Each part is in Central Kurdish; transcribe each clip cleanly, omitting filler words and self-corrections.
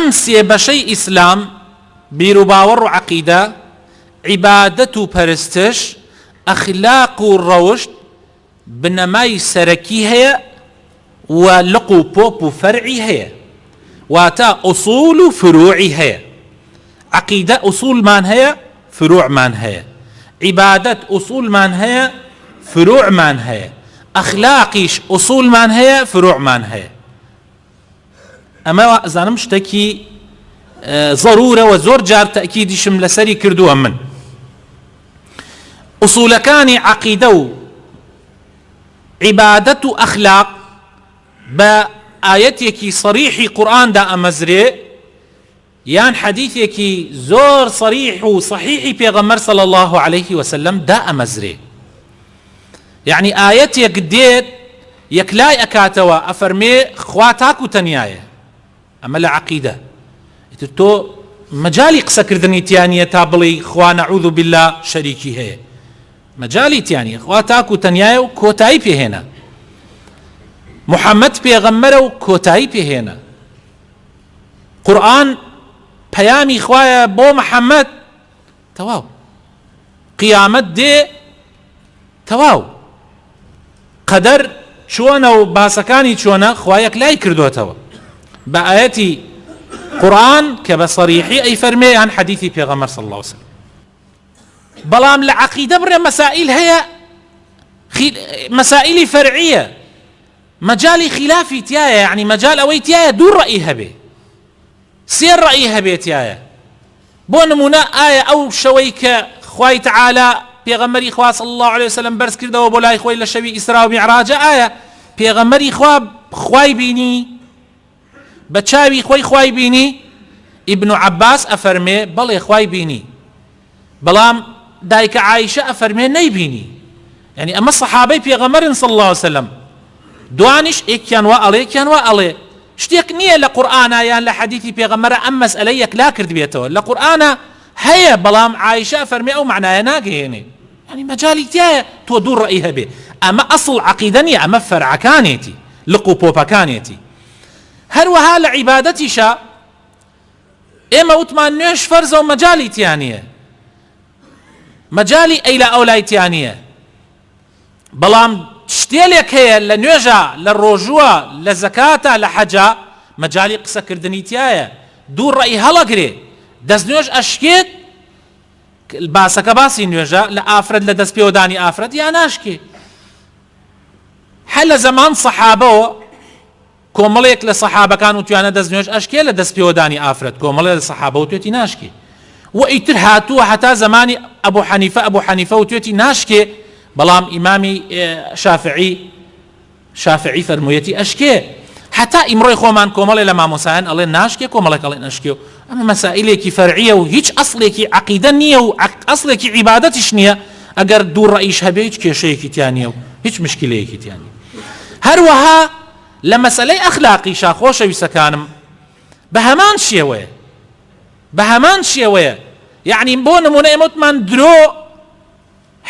ئەم سێ بەشەی ئیسلام بیر و باوەڕ و عەقیدە، عیبادەت و پەرستش، ئەخلاق و ڕەوشت بنەمای سەرەکی هەیە و لق و پۆپ و فەرعی هەیە، واتە ئوسوول و فروعی هەیە. عەقیدە ئوسوولمان هەیە، فروعمان هەیە. عیبادەت ئوسوولمان هەیە، فروعمان هەیە. ئەخلاقیش ئوسوولمان هەیە، فروعمان هەیە. ئەمە ئەزانم شتێکی ضرورە و زۆر جار تەئکیدیشم لەسەری کردووە من. ئوسوولەکانی عەقیدە و عیبادەت و ئەخلاق بە ئایەتێکی صریحی قورئاندا ئەمەزرێ یان حەدیثێکی زۆر صریح و صحیحی پێغەمبەر صلی الله عليه وسلم دا ئەمەزرێ. یعنی ئایەتێک دێت یەکلای ئەکاتەوە ئەفەرمێ خوا تاک و تەنیایە. ئەمە لە عەقیدە. ئیتر تۆ مەجالی قسەکردنی تیانیە تا بڵێی خوا نەعوذ بالله شەریکی هەیە. مەجالی تیانیە. خوا تاک و تەنیایە و کۆتایی پێهێنا. محەممەد پێغەمبەرە و کۆتایی پێهێنا. قورئان پەیامی خوایە بۆ محەممەد، تەواو. قیامەت دێ، تەواو. قەدەر چۆنە و باسەکانی چۆنە خوا یەکلای کردوتەوە بە ئایەتی قورئان کە بە صریحی ئەی فەرمێ یان حەدیثی پێغەمبەر صلی الله عليه وسلم. بەڵام لە عەقیدە بڕێ مەسائل هەیە، مەسائلی فەرعیە، مەجالی خلافی تایە، یعنی مەجال ئەوەی تایە دوو ڕەئی هەبێ، سێ ڕەئی هەبێ تایە. بۆ نمونە ئایا ئەو شەوەی کە خوای تەعالی پێغەمبەری خوا صلی الله عليه وسلم بەرز کردەوە بۆ لای خۆی لە شەوی ئیسرا و میعراجە، ئایا پێغەمبەری خوا خوای بینی؟ بە چاوی خۆی خوای بینی؟ ئیبن عەباس ئەفەرمێ بەڵێ خوای بینی، بەڵام دایکە عایشە ئەفەرمێ نەیبینی. یعنی ئەمە سەحابەی پێغەمبەرن صلی الله عليه وسلم. دوانیش ئێکیان وا ئەڵێ ئێکیان وا ئەڵێ. شتێک نییە لە قورئانە یان لە حەدیثی پێغەمبەرە ئەم مەسئلەی یەکلا کرد بێتەوە. لە قورئانە هەیە، بەڵام عایشە فەرمێ ئەو معنایە ناگەهێنێ. یعنی مەجالی تایە تۆ دوو ڕەئی هەبێ. ئەمە ئەسڵ عەقیدە نییە، ئەمە فەرعەکانێتی، لق و پۆپەکانێتی. هەروەها لە عیبادەتیشە ئێمە وتمان نوێژ فەرزە و مەجالی تیانیە، مەجالی ئەی لە ئەولای تیانیە. بەڵام شتێلێک هەیە لە نوێژە، لە ڕۆژووە، لە زەکاتە، لە حەجە، مەجالی قسەکردنی تایە. دوو ڕەئی هەڵەگرێ، دەست نوێژ ئەشکێت، باسەکە باسی نوێژە لە ئافرەت، لە دەست پێوەدانی ئافرەت یا ناشکێ. هەر لە زەمان سەحابەوە کۆمەڵێک لە سەحابەکان وتویانە دەست نوێژ ئەشکێ لە دەست پێوەدانی ئافرەت، کۆمەڵێک لە سەحابە وتوێتی ناشکێ. و ئیتر هاتووە هەتا زەمانی ئەبوو حەنیفە وتوێتی ناشکێ، بەڵام ئیمامی شافعی فەرموویەتی ئەشکێ. هەتا ئیمڕۆی خۆمان کۆمەڵێ لە مامۆسایان ئەڵێن ناشکێ، کۆمەڵێک ئەڵێن ئەشکێ. و ئەمە مەسائلێکی فەرعیە و هیچ ئەسڵێکی عەقیدە نییە و ئەسڵێکی عیبادەتیش نییە. ئەگەر دوو ڕەئیش هەبێ هیچ کێشەیەکی تیان نییە و هیچ مشکلەیەکی تیان نییە. هەروەها لە مەسەلەی ئەخلاقیشا خۆشەویستەکانم بە هەمان شێوەیە. یعنی بۆ نمونە ئێمە وتمان درۆ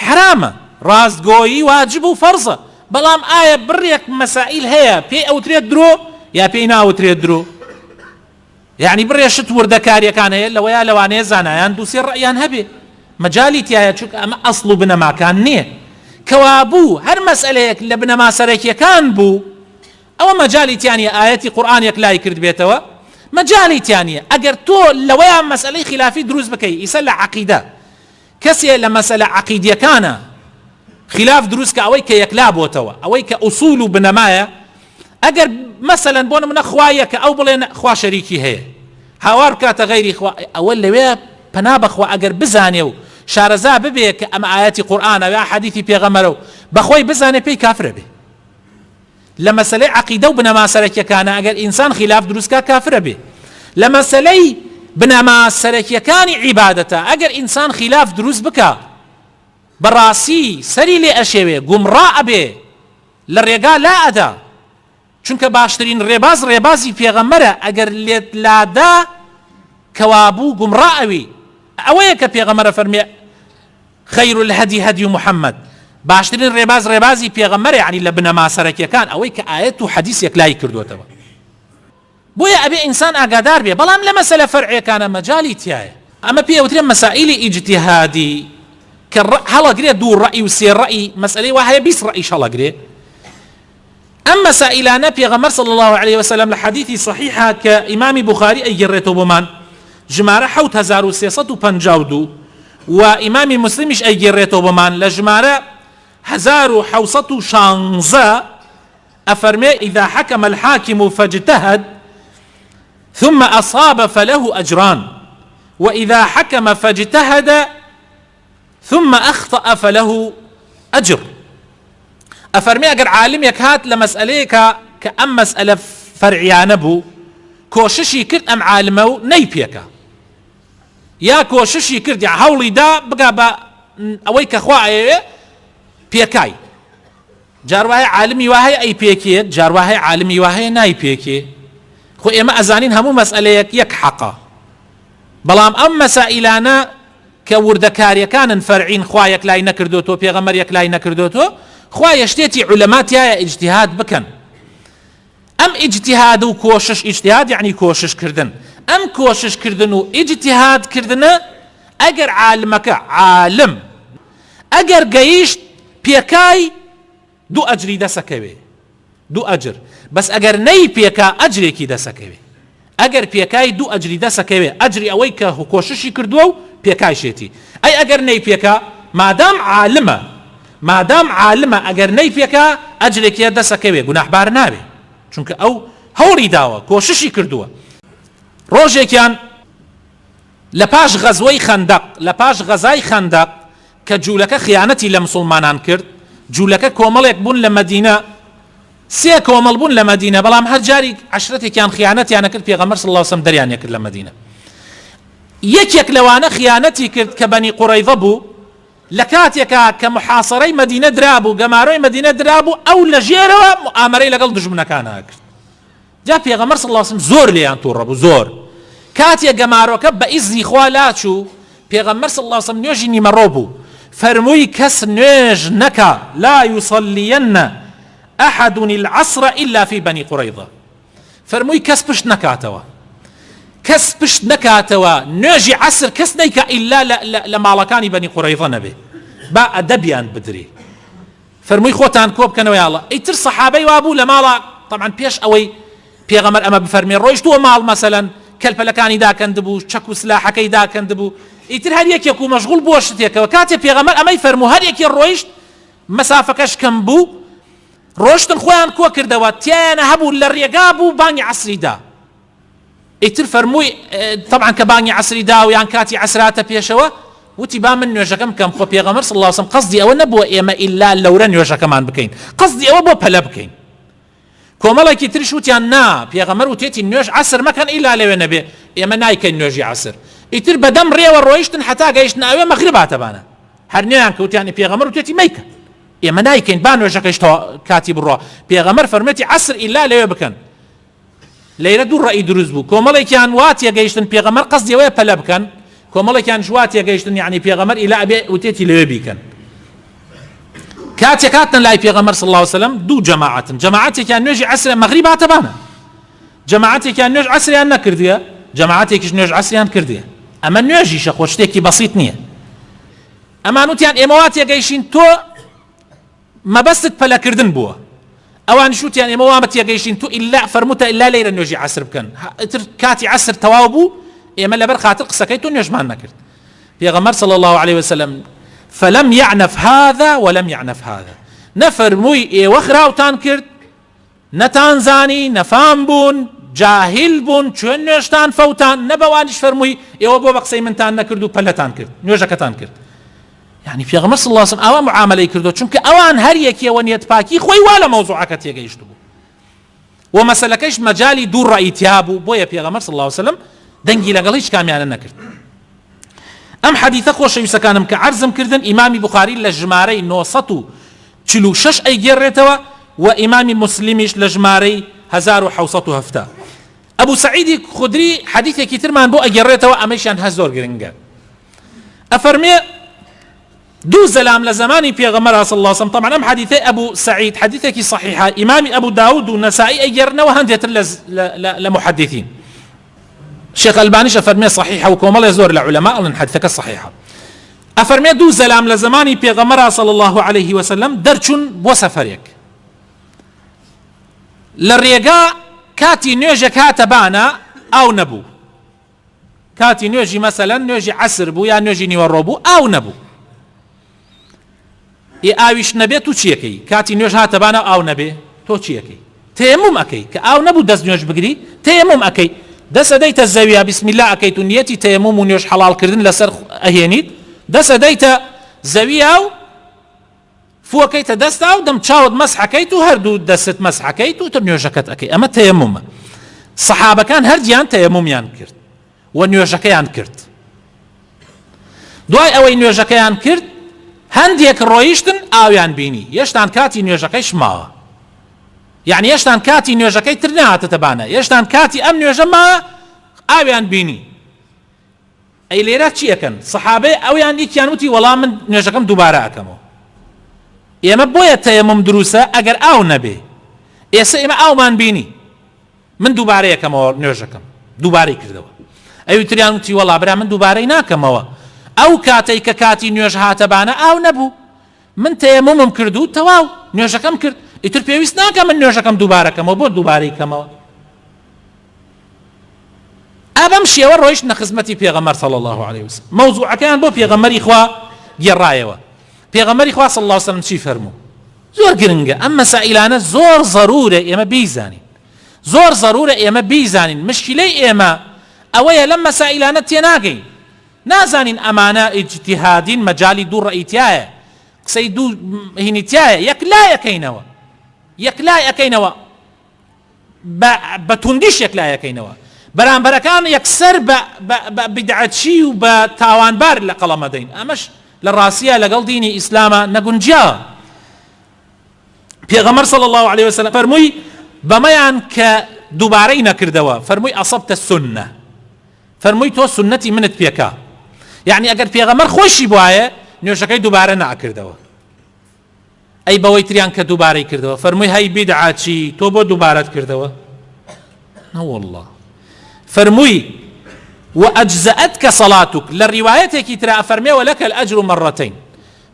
حرامە، ڕاستگۆیی واجب و فەرزە، بەڵام ئایا بڕێک مەسائل هەیە پێی ئەوترێت درۆ یا پێی ناوترێت درۆ؟ یعنی بڕێ شت وردەکاریەکان هەیە لەوەیە لەوانەیە زانایان دووسێ ڕەئیان هەبێ، مەجالی تایە، چونکە ئەمە ئەسڵ و بنەماکان نییە. کەوا بوو هەر مەسئلەیەک لە بنەما سەرەکیەکان بوو، ئەوە مەجالی تیانیە ئایەتی قورئان یەکلای کرد بێتەوە، مەجالی تیانیە. ئەگەر تۆ لەوەیان مەسئلەی خلافی دروست بکەی، ئیسە لە عەقیدە کەسێ لە مەسەلە عەقیدیەکانە خلاف دروست کە ئەوەی کە یەکلا بۆتەوە، ئەوەی کە ئوسوول و بنەمایە، ئەگەر مەسەلەن بۆ نمونە خوایە کە ئەو بڵێن خوا شەریکی هەیە، هاوار بکاتە غەیری خوا، ئەوە لەوێ پەنا بەخوا ئەگەر بزانێ و شارەزا ببێ کە ئەمە ئایەتی قورئانە یا حەدیثی پێغەمبەرە و بەخۆی بزانێ پێی کافرە بێ. لە مەسەلەی عەقیدە و بنەما سەرەکیەکانە ئەگەر ئینسان خلاف دروستکە کافرە بێ. لە مەسەلەی بنەما سەرەکیەکانی عیبادەتە ئەگەر ئینسان خلاف دروست بکە، بەڕاستی سەری لێ ئەشێوێ، گومڕا ئەبێ، لە ڕێگا لا ئەدا، چونکە باشترین ڕێباز ڕێبازی پێغەمبەرە. ئەگەر لێت لادا کەوابوو گومڕا ئەوی. ئەوەیە کە پێغەمبەرە فەرمێ خەیر الهەدی هەدی محەممەد، باشترین ڕێباز ڕێبازی پێغەمبەرە، یعنی لە بنەما سەرەکیەکان ئەوەی کە ئایەت و حەدیث یەکلای کردوتەوە. بۆیە ئەبێ ئینسان ئاگادار بێ بەڵام لە مەسەلە فەرعیەکانە مەجالی تایە ئەمە پێوترێ مەسائیلی ئیجتیهادی کە هەڵەگرێ دوو ڕەئی و سێ ڕەئی مەسئلەی وا هەیە 20 ڕەئیش هەڵەگرێ ئەم مەسائلانە پێغەمبەر صلی الله عليه وسلم لە حەدیثی صحیحە کە ئیمامی بوخاری ئەیگەڕێتەوە بۆمان ژمارە 7352 و ئیمامی مسلمیش ئەیگەڕێتەوە بۆمان لە ژمارە 1716 أفرمي إذا حكم الحاكم فاجتهد ثم أصاب فله أجران وإذا حكم فاجتهد ثم أخطأ فله أجر أفرمي أجر عالم يكهات لمسألة كأم مسألة فرعيانة بو كوششي كرد أم عالمه نيبيكا يا كوششي كرد يا هولي دا بقى أويك أخوائي بيكاي جارواه عالمي وهي أي بيكي جارواه عالمي وهي ناي بيكي خو إما أزانين همو مسألة يك حقا بلام أم مسائلانا كوردكاري كان فرعين خوايك لاي نكردوتو بيغمر يك لاي نكردوتو خوايا شتيتي علمات يا اجتهاد بكن أم اجتهاد وكوشش اجتهاد يعني كوشش كردن أم كوشش كردن واجتهاد كردن أجر عالمك عالم أجر جيش بيكاي دو أجري دسكوي دو أجر بس أجر ني بيكا أجري كي دسكوي أجر بيكاي دو أجري دسكوي أجري أويك هو كوششي كردو بيكاي شيتي أي أجر ني بيكا ما دام عالمة أجر ني بيكا أجري كي دسكوي جناح بار نابي چونك أو هوري داوا كوششي كردو روجي كان لباش غزوي خندق لباش غزاي خندق كجولك خيانتي لمسلمانان كرد جولەکە کۆمەڵێک بوون لە مەدینە سێ کۆمەڵ بوون لە مەدینە بەڵام هەر جاری عەشرەتێکیان خیانەتیان کرد پێغەمبەر صلی الله علیه وسلم دەریان کرد لە مەدینە یەکێک لەوانە خیانەتی کرد کە بەنی قوڕەیظە بوو لە کاتێکا کە محاصەرەی مەدینە درابوو گەمارۆی مەدینە درابوو ئەو لە ژێرەوە مؤامەرەی لەگەڵ دژمنەکانە کرد جا پێغەمبەر صلی الله علیه وسلم زۆر لێیان تووڕە بوو زۆر کاتێک گەمارۆکە بە ئیزنی خوا لاچوو پێغەمبەر صلی الله علیه وسلم نوێژی نیمەڕۆ بوو فرموي كس نيج نكا لا يصلين أحد العصر إلا في بني قريظة فرموي كس بشت نكاتوا نيجي عصر كس نيكا إلا لمالكان بني قريظة نبي با دبيان بدري فرموي خوتان كوب كانوا يا الله ايتر صحابي وابو لمالا طبعا بيش اوي بيغمر اما بفرمي رويشتو مال مثلا كالفلكاني دا كندبو شكو سلاحكي دا كندبو ئیتر هەر یەکێک و مەشغوڵ بۆ شتێکەوە کاتێ پێغەمبەر ئەمەی فەرموو هەر یەکێ ڕۆیشت مەسافەکەش کەم بوو ڕۆشتن خۆیان کۆ کردەوە تیانە هەبوو لە ڕێگا بوو بانگی عەسری دا ئیتر فەرمووی طبعا کە بانگی عەسری دا و یان کاتی عەسراتە پێشەوە وتی با من نوێژەکەم کەم خۆ پێغەمبەر صلی الله علیه وسلم قەسدی ئەوە نەبووە ئێمە ئیلا لەورە نوێژەکەمان بکەین قەسدی ئەوە بۆ پەلە بکەین کۆمەڵێکی تریش وتیان نا پێغەمبەر وتێتی نوێژ عەسر مەکەن ئیلا لەوێ نەبێ ئێمە نایکەین نوێژی عەسر ئیتر بەدەم ڕێوە ڕۆیشتن هەتا گەیشتن ئەوێ مەغریب هاتەبانە هەر نوێیان کەوتیانی پێغەمبەر وتێتی مەیکەن ئێمە نایکەین با نوێژەکەیش کاتی بڕۆ پێغەمبەر فەرمێتی عەسر ئیلا لەوێ بکەن لەیرە دوو ڕەئی دروست بوو کۆمەڵێکیان واتیە گەیشتن پێغەمبەر قەسدی ئەوەیە پەلە بکەن کۆمەڵێکیان واتیە گەیشتن یعنی پێغەمبەر ئیلا ئەبێ وتێتی لەوێ بیکەن کاتێک هاتن لای پێغەمبەر صلی الله علیه وسلم دوو جەماعەتێکیان نوێژی عەسر مەغریب هاتەبانە جەماعەتێکیان نوێژ عەسریان نەکردیە جەماعەتێکیش نوێژ عەسریان کردیە ئەمە نوێژیشە خۆ شتێکی بەسیط نییە ئەمان وتیان ئێمە واتیە گەیشین تۆ مەبەستت پەلەکردن بووە ئەوانیش وتیان ئێمە وامەتیە گەیشین تۆ ئیلا فەرمووتە ئیلا لەیرە نوێژی عەسر بکەن ئیتر کاتی عەسر تەواو بوو ئێمە لەبەر خاتر قسەکەی تۆ نوێژمان نەکرد پێغەمبەر صلی الله عليه وسلم فلم يعنف هذا ولم يعنف هذا نەفەرمووی ئێوە خراوتان کرد نەتان زانی نەفام بوون جاهل بوون چۆن نوێژتان فەوتان نەبەوانیش فەرمووی ئێوە بۆ بە قسەی منتان نەکرد و پەلەتان کرد نوێژەکەتان کرد یعنی پێغەمبەر صلی الله علیه وسلم ئەوە معاملەی کردو چونکە ئەوان هەر یەکێوە نیەت پاکی خۆی وا لە مەوزوعەکە تێگەیشت بوو و مەسەلەکەیش مەجالی دوو ڕەئی تیا بوو بۆیە پێغەمبەر صلی الله علیه وسلم دەنگی لەگەڵ هیچ کامیانە نەکرد ئەم حەدیثە خۆشەویستەکانم کە عەرزم کردن ئیمامی بوخاری لە ژمارەی 946 ئەیگێڕێتەوە و ئیمامی مسلمیش لە ژمارەی 1770 أبو سعيد خدري حديث كتير من بو أجريته وأمشان هزور جرينجا أفرمي دو زلام لزماني بيغمر صلى الله عليه وسلم. طبعا ام حديثي ابو سعيد حديثك صحيحه امام ابو داود والنسائي اجرنا وهندت لمحدثين. الشيخ الباني افرمي صحيحه وكمال يزور العلماء ان حديثك الصحيحه. افرمي دو زلام لزماني بيغمر صلى الله عليه وسلم درچون وسفريك للريقاء كاتي نيوجي كاتبانا او نبو كاتي نيوجي مثلا نيوجي عسر بو يا نيوجي نيوروبو او نبو ئاویش نەبێت تو چیەکەی کاتی نوێژ هاتەبانە ئاو نەبێ تۆ چیەکەی تەیەموم ئەکەی کە ئاو نەبوو دەست نوێژ بگری تەیەموم ئەکەی دەست ئەدەیتە زەویە بسم الله ئەکەیت و نیەتی تەیەموم و نوێژ حەڵالکردن لەسەر ئەهێنیت دەست ئەدەیتە زەویە و فوەکەیتە دەستا و دەم چاوت مەسحەکەیت و هەردوو دەست مەسحەکەیت و تر نوێژەکەت ئەکەی ئەمە تەیەمومە. سەحابەکان هەردیان تەیەمومیان کرد و نوێژەکەیان کرد. دوای ئەوەی نوێژەکەیان کرد هەندێک ڕۆیشتن ئاویان بینی یەشتان کاتی نوێژەکەی شماوە یعنی یەشتان کاتی نوێژەکەی تر نهاتەتەبانە یەشتان کاتی ئەم نوێژە ماوە ئاویان بینی. ئەی لێرە چی ئەکەن سەحابەی ئەویان دیکیان وتی وەڵام من نوێژەکەم دووبارە ئەکەمەوە. ئێمە بۆیە تەیەموم دروسە ئەگەر ئاو نەبێ ئێستا ئێمە ئاومان بینی من دووبارە یەکەمەوە نوێژەکەم دووبارەی کردەوە. ئەوی تریان وتی وەڵا برا من دووبارەی ناکەمەوە ئەو کاتەی کە کاتی نوێژ هاتەبانە ئاو نەبوو من تەیەمومم کرد و تەواو نوێژەکەم کرد ئیتر پێویست ناکە من نوێژەکەم دووبارەکەمەوە بۆ دووبارەی کەمەوە. ئابەم شێوە ڕۆیشتنە خزمەتی پێغەمبەر صلی الله عليه وسلم. مەوزوعەکەیان بۆ پێغەمبەری خوا گێڕایەوە. پێغەمبەری خوا صلی الله عليه وسلم چی فەرموو؟ زۆر گرنگە ئەم مەسائلانە زۆر ضرورە ئێمە بیزانین زۆر ضرورە ئێمە بیزانین. مشکلەی ئێمە ئەوەیە لەم مەسائلانە تێناگەین نازانین ئەمانە ئیجتیهادین مەجالی دوو ڕەئیتیایە قسەی دوو هینیتیایە یەک لای ئەکەینەوە بە توندیش یەک لای ئەکەینەوە بەرامبەرەکان یەکسەر بە بیدعەتچی و بە تاوانبار لە قەڵەمە دەین. ئەمەش لە ڕاستیە لەگەڵ دینی ئیسلامە نەگونجاوە. پێغەمبەر صلی الله عليه وسلم فەرمووی بەمەیان کە دووبارەی نەکردەوە فەرمووی ئەصەبتە السنە فەرمووی تۆ سنەتی منت پێکا یعنی ئەگەر پێغەمبەر خۆشی بوایە نوێژەکەی دووبارە ناکردەوە. ئەی بەوەی تریان کە دووبارەی کردەوە فەرمووی هەی بیدعاچی تۆ بۆ دووبارەت کردەوە نەوەڵڵا فەرمووی وەئەجزەئەتکە سەڵاتوک لە ڕیوایەتێکی ترا فەرمێ وەلەکە الئەجر مەڕەتەین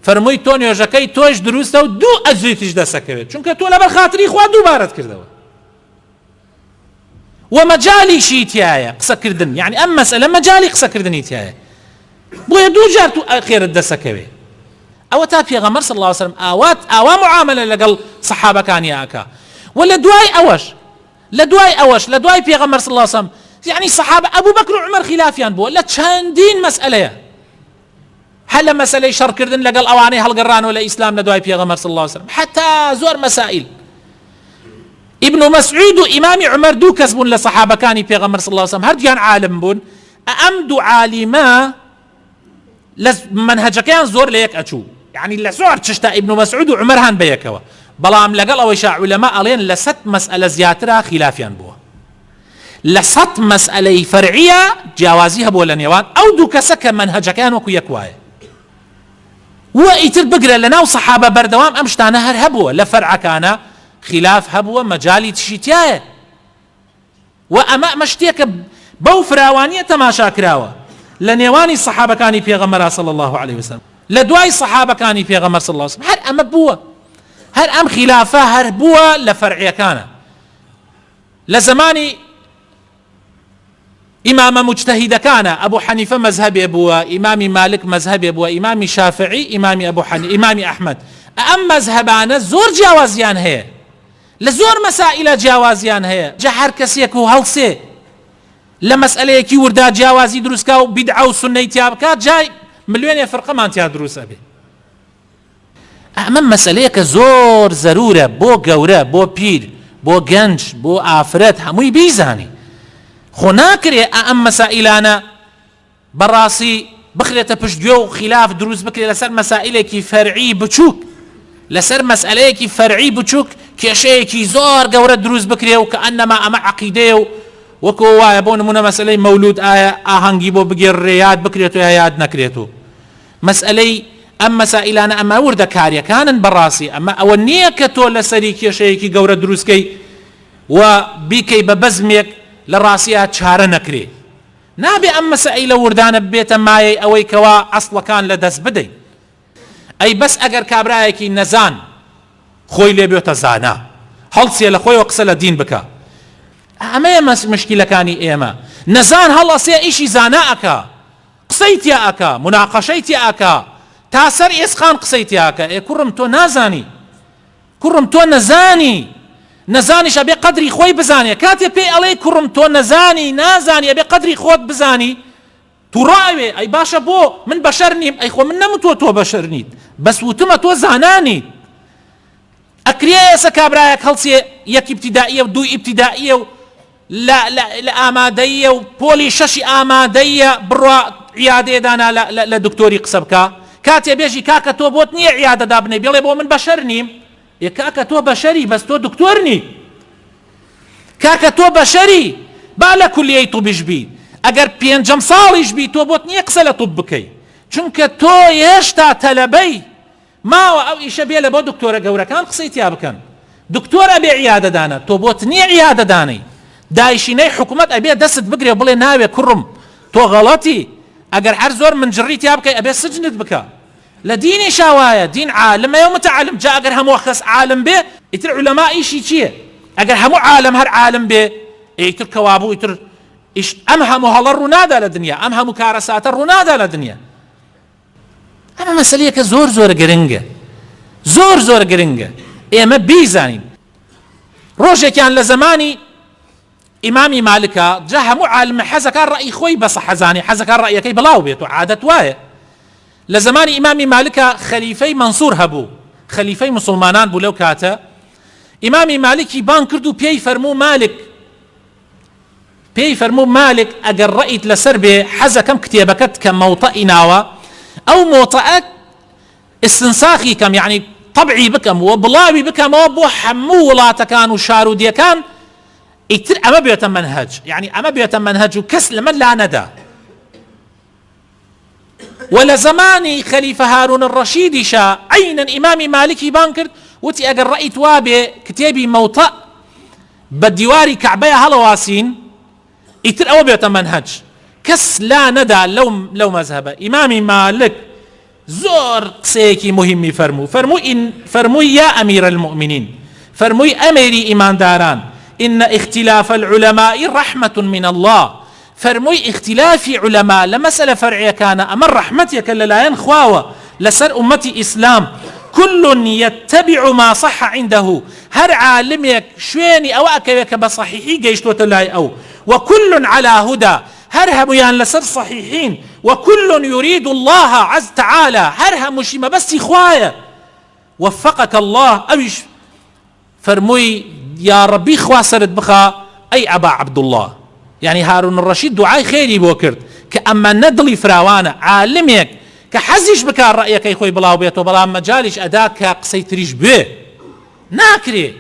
فەرمووی تۆ نوێژەکەی تۆش دروستە و دوو ئەجریتیش دەسەکەوێت چونکە تۆ لەبەر خاتری خوا دووبارەت کردەوە. ومەجالیشی تایە قسەکردن یعنی ئەم مەسئلە مەجالی قسەکردنی تایە بۆیە دوو جار تو خێرت دەسەکەوێ. ئەوە تا پێغەمبەر صلی الله عليه وسلم ئاوا معاملە لەگەڵ سەحابەکانی ئاکا. و لە دوای ئەوەش لە دوای پێغەمبەر صلی الله عليه وسلم یعنی سەحابە ئەبوو بەکر و عومەر خلافیان بووە لە چەندین مەسئلەیە هەل لە مەسئلەی شەڕکردن لەگەڵ ئەوانەی هەڵگەڕانەوە لە ئیسلام لە دوای پێغەمبەر صلی الله عليه وسلم حتا زۆر مەسائل. ابن مسعود و ئیمامی عومەر دوو کەس بوون لە سەحابەکانی پێغەمبەر صلی الله عليه وسلم هەردوویان عالم بوون. ئەم دوو عالیمە لە منهەجەکەیان زۆر لە یەک ئەچوو یعنی لە زۆر چشتە ابن مسعود و عومەر هەن بەیەکەوە بەڵام لەگەڵ ئەوەی عولەما ئەڵێن لە 100 مەسئلە زیاترە خلافیان بووە لە 100 مەسئلەی فەرعیە جیاوازی هەبووە لە نێوان ئەو دوو کەسە کە منهەجەکەیان وەکو یەک وایە. و ئیتر بگرە لە ناو سەحابە بەردەوام ئەم شتانە هەر هەبووە لە فەرعەکانە خلاف هەبووە مەجالی تشیتایە و ئەمە شتێکە بەو فراوانیە تەماشا کراوە لە نێوانی سەحابەکانی پێغەمبەر صلی الله عليه وسلم لە دوای سەحابەکانی پێغەمبەر صلی الله عليه وسلم هەر ئەمە بووە هەر ئەم خلافە هەر بووە لە فەرعیەکانە. لە زمانی ئیمامە مجتەهیدەکانە ئەبوو حەنیفە مەذهبێ بووە ئیمامی مالک مەذهبێ بووە ئیمامی شافعی ئیمامی ئەبوو حەنیفە ئیمامی ئەحمەد ئەم مەذهبانە زۆر جیاوازیان هەیە لە زۆر مەسائلە جیاوازیان هەیە جا هەر کەسێک و هەڵسێ لە مەسئلەیەکی وردا جیاوازی دروستکا و بیدعە و سوننەی تیا بکات جای ملیۆنێ فڕقەمان تیا دروست ئەبێ. ئەمە مەسئلەیە کە زۆر زەرورە بۆ گەورە بۆ پیر بۆ گەنج بۆ ئافرەت هەمووی بیزانی خۆ ناکرێ ئەم مەسائلانە بەڕاستی بخرێتە پشتگوێ و خلاف دروست بکرێت لەسەر مەسائلێکی فەرعی بچووک لەسەر مەسئلەیەکی فەرعی بچووک کێشەیەکی زۆر گەورە دروست بکرێ و کە ئەنەما ئەمە عەقیدەیە و وەکو وایە بۆ نمونە مەسئلەی مەولود ئایا ئاهەنگی بۆ بگێڕێ یاد بکرێت و یا یاد نەکرێت و مەسئلەی ئەم مەسائلانە ئەمە وردە کاریەکانن بەڕاستی، ئەمە ئەوە نییە کە تۆ لەسەری کێشەیەکی گەورە دروستکەی و بیکەی بە بەزمێک لە ڕاستیە چارە نەکرێ. نابێ ئەم مەسائلە وردانە بێتە مایەی ئەوەی کەوا ئەسڵەکان لە دەست بدەین. ئەی بەس ئەگەر کابرایەکی نەزان خۆی لێ بێتە زانا، هەڵچێ لە خۆیەوە قسە لە دین بکە، ئەمەیە مشکلەکانی ئێمە. نەزان هەڵەسێ ئیشی زانا ئەکا، قسەی تیا ئەکا، مناقەشەی تیا ئەکا، تا سەر ئێسخان قسەی تیا ئەکا. کوڕم تۆ نازانی، کوڕم تۆ نەزانی، نەزانیش ئەبێ قەدری خۆی بزانێ. کاتێ پێی ئەڵێ کوڕم تۆ نەزانی، نازانی، ئەبێ قەدری خۆت بزانی، تووڕاوێ. ئەی باشە بۆ من بەشەر نیم، ئەی خۆ من نەمتووە تۆ بەشەر نیت، بەس وتمە تۆ زانانیت. ئەکرێ ئێستا کابرایەک هەڵچێ یەک ئیبتیدائیە و دوو ئیبتیدائیە و لە ئامادەیە و پۆلی شەشی ئامادەیە بڕوا عیادەیەدانا لە دکتۆری قسە بکە. کاتێ بێژی کاکە تۆ بۆت نییە عیادەدا بنێ، بێڵێ بۆ من بەشەر نیم. کاکە تۆ بەشەری، بەس تۆ دکتۆر نی. کاکە تۆ بەشەری، با لە کولیەی تووبیش بی، ئەگەر 5 ساڵیش بی تۆ بۆت نییە قسە لە تووب بکەی، چونکە تۆ هێشتا تەلەبەی ماوە ئەو ئیشە بێ لە بۆ دکتۆرە گەورەکان قسەی تیا بکەن. دکتۆر ئەبێ عیادەدانە، تۆ بۆت نییە عیادەدانەی. دایشینەی حکوومەت ئەبێ دەست بگرێ بڵێ ناوێ کوڕم تۆ غەڵەتی، ئەگەر هەر زۆر منجڕی تیا بکەی ئەبێ سجنت بکە. لە دینی شاوایە، دین عالمە و متعالم. جا ئەگەر هەموو خەس عالم بێ ئیتر عولەما ئیشی چییە؟ ئەگەر هەموو عالم هەر عالم بێ ئیتر کەوابوو، ئیتر ئەم هەموو هەڵە ڕوونادا لە دنیا، ئەم هەموو کارەساتە ڕوونادا لە دنیا. ئەمە مەسەلەیەکە زۆر زۆر گرنگە، زۆر زۆر گرنگە ئێمە بیزانین. ڕۆژێکیان لە زمانی ئیمامی مالکە، جا هەموو عالمە حەزەکان ڕەئی خۆی بەسە حەزانی، حەزەکان ڕەیەکەی بڵاو بێت و عادەت وایە. لە زمانی ئیمامی مالکە خەلیفەی مەنسوور هەبوو، خەلیفەی مسلمانان بوو لەو کاتە. ئیمامی مالکی بان کرد و پێی فەرموو مالک ئەگەر ڕەئیت لەسەر بێ حەزەکەم کتێبەکەت کە مەوتەئی ناوە، ئەو مۆتەئەک ئستنساخی کەم، یعنی طبعی بکەم و بڵاوی بکەمەوە بۆ هەموو وڵاتەکان و شارودیەکان، ئیتر ئەمە بێتە منهج، یعنی ئەمە بێتە منهج و کەس لەمە لا نەدا. ولا زماني خليفة هارون الرشيد شا عينا إمامي مالكي بانكر وتي أقر رأيت وابي كتابي موطأ بديواري كعبية هلواسين يتر أو بيوتا منهج كس لا ندى لو مذهب إمامي مالك زور قسيكي مهمي فرمو يا أمير المؤمنين، فرمو أميري إيمان داران، إن اختلاف العلماء رحمة من الله. فرموي اختلافي علماء لمسألة فرعية كان أمر رحمتك لا ينخواوة لسر أمتي إسلام، كل يتبع ما صح عنده، هر عالمك شويني أو أكيك بصحيحي جيشتو تلاي أو، وكل على هدى، هر هميان لسر صحيحين، وكل يريد الله عز تعالى، هر همشي ما بس إخوايا وفقك الله أوش. فرموي يا ربي خواسرت بخا أي أبا عبد الله، يعني هارون الرشيد دعاي خيري بوكرت كأما ندلي فراوانا عالميك كحزيش بكار رأيك يا خوي بلاو بيتو بلا مجاليش أداك قسيتريش به ناكري